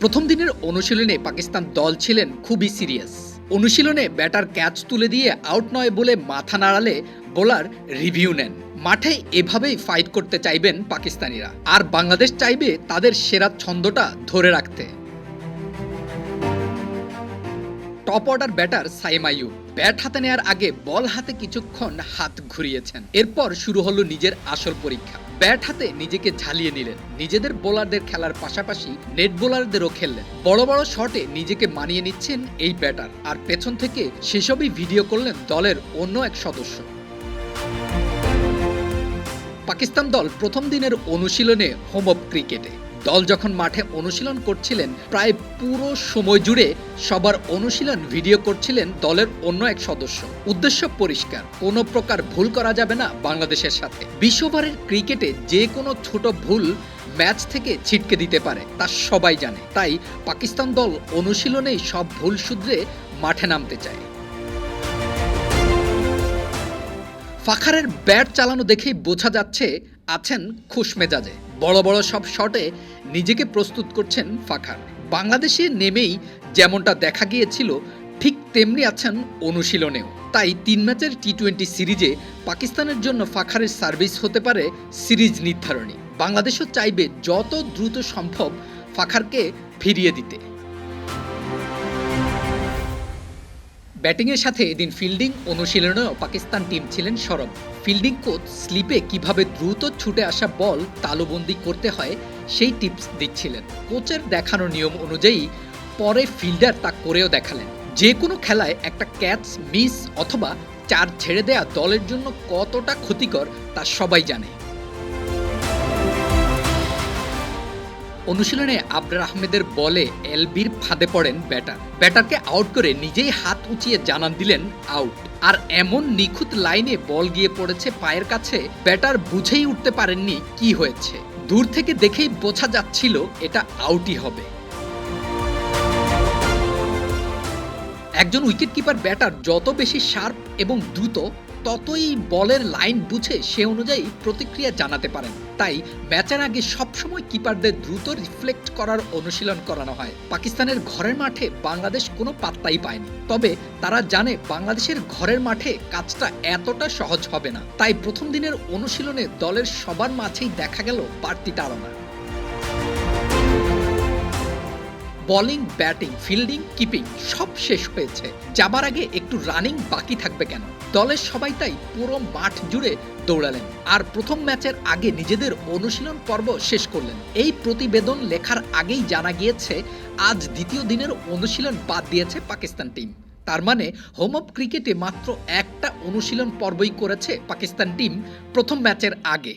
প্রথম দিনের অনুশীলনে পাকিস্তান দল ছিলেন খুবই সিরিয়াস। অনুশীলনে ব্যাটার ক্যাচ তুলে দিয়ে আউট নয় বলে মাথা নাড়ালে বোলার রিভিউ নেন। মাঠে এভাবেই ফাইট করতে চাইবেন পাকিস্তানিরা, আর বাংলাদেশ চাইবে তাদের সেরা ছন্দটা ধরে রাখতে। Top order batter Saim Ayub bat হাতে নেয়ার আগে বল হাতে কিছুক্ষণ হাত ঘুরিয়েছেন। এরপর শুরু হলো নিজের আসল পরীক্ষা। ব্যাট হাতে নিজেকে ঝালিয়ে নিলেন, নিজেদের বোলারদের খেলার পাশাপাশি নেট বোলারদেরও খেললেন। বড় বড় শটে নিজেকে মানিয়ে নিচ্ছেন এই ব্যাটার, আর পেছন থেকে সেসবই ভিডিও করলেন দলের অন্য এক সদস্য। পাকিস্তান দল প্রথম দিনের অনুশীলনে হোম অফ ক্রিকেটে। দল যখন মাঠে অনুশীলন করছিলেন, প্রায় পুরো সময় জুড়ে সবার অনুশীলন ভিডিও করছিলেন দলের অন্য এক সদস্য। উদ্দেশ্য পরিষ্কার, কোনো প্রকার ভুল করা যাবে না বাংলাদেশের সাথে। 20 ওভারের ক্রিকেটে যে কোনো ছোট ভুল ম্যাচ থেকে ছিটকে দিতে পারে, তা সবাই জানে। তাই পাকিস্তান দল অনুশীলনেই সব ভুল শুধরে মাঠে নামতে চায়। ফাখারের ব্যাট চালানো দেখেই বোঝা যাচ্ছে আছেন খুশ মেজাজে। বড় বড় সব শটে নিজেকে প্রস্তুত করছেন ফাখার। বাংলাদেশে নেমেই যেমনটা দেখা গিয়েছিল, ঠিক তেমনি আছেন অনুশীলনেও। তাই 3 ম্যাচের টি-20 সিরিজে পাকিস্তানের জন্য ফাখারের সার্ভিস হতে পারে সিরিজ নির্ধারণী। বাংলাদেশও চাইবে যত দ্রুত সম্ভব ফাখারকে ফিরিয়ে দিতে। ব্যাটিংয়ের সাথে এদিন ফিল্ডিং অনুশীলনেও পাকিস্তান টিম ছিলেন সরব। ফিল্ডিং কোচ স্লিপে কিভাবে দ্রুত ছুটে আসা বল তালুবন্দি করতে হয় সেই টিপস দিচ্ছিলেন। কোচের দেখানো নিয়ম অনুযায়ী পরে ফিল্ডার তা করেও দেখালেন। যে কোনো খেলায় একটা ক্যাচ মিস অথবা 4 ছেড়ে দেয়া দলের জন্য কতটা ক্ষতিকর তা সবাই জানে। অনুশীলনে আবরার আহমেদের বলে এলবির ফাঁদে পড়েন ব্যাটারকে আউট করে নিজেই হাত উঁচিয়ে জানান দিলেন আউট। আর এমন নিখুঁত লাইনে বল গিয়ে পড়েছে পায়ের কাছে, ব্যাটার বুঝেই উঠতে পারেননি কি হয়েছে। দূর থেকে দেখেই বোঝা যাচ্ছিল এটা আউটই হবে। একজন উইকেটকিপার ব্যাটার যত বেশি শার্প এবং দ্রুত, ততই বলের লাইন বুঝে সে অনুযায়ী প্রতিক্রিয়া জানাতে পারেন। তাই ম্যাচের আগে সবসময় কিপারদের দ্রুত রিফ্লেক্ট করার অনুশীলন করানো হয়। পাকিস্তানের ঘরের মাঠে বাংলাদেশ কোনো পাত্তাই পায়নি, তবে তারা জানে বাংলাদেশের ঘরের মাঠে কাজটা এতটা সহজ হবে না। তাই প্রথম দিনের অনুশীলনে দলের সবার মাঝেই দেখা গেল বাড়তি তাড়না। বোলিং, ব্যাটিং, ফিল্ডিং, কিপিং সব শেষ হয়েছে। যাবার আগে একটু রানিং বাকি থাকবে কেন? দলের সবাই তাই পুরো মাঠ জুড়ে দৌড়ালেন, আর প্রথম ম্যাচের আগে নিজেদের অনুশীলন পর্ব শেষ করলেন। এই প্রতিবেদন লেখার আগেই জানা গিয়েছে আজ দ্বিতীয় দিনের অনুশীলন বাদ দিয়েছে পাকিস্তান টিম। তার মানে হোম অফ ক্রিকেটে মাত্র একটা অনুশীলন পর্বই করেছে পাকিস্তান টিম প্রথম ম্যাচের আগে।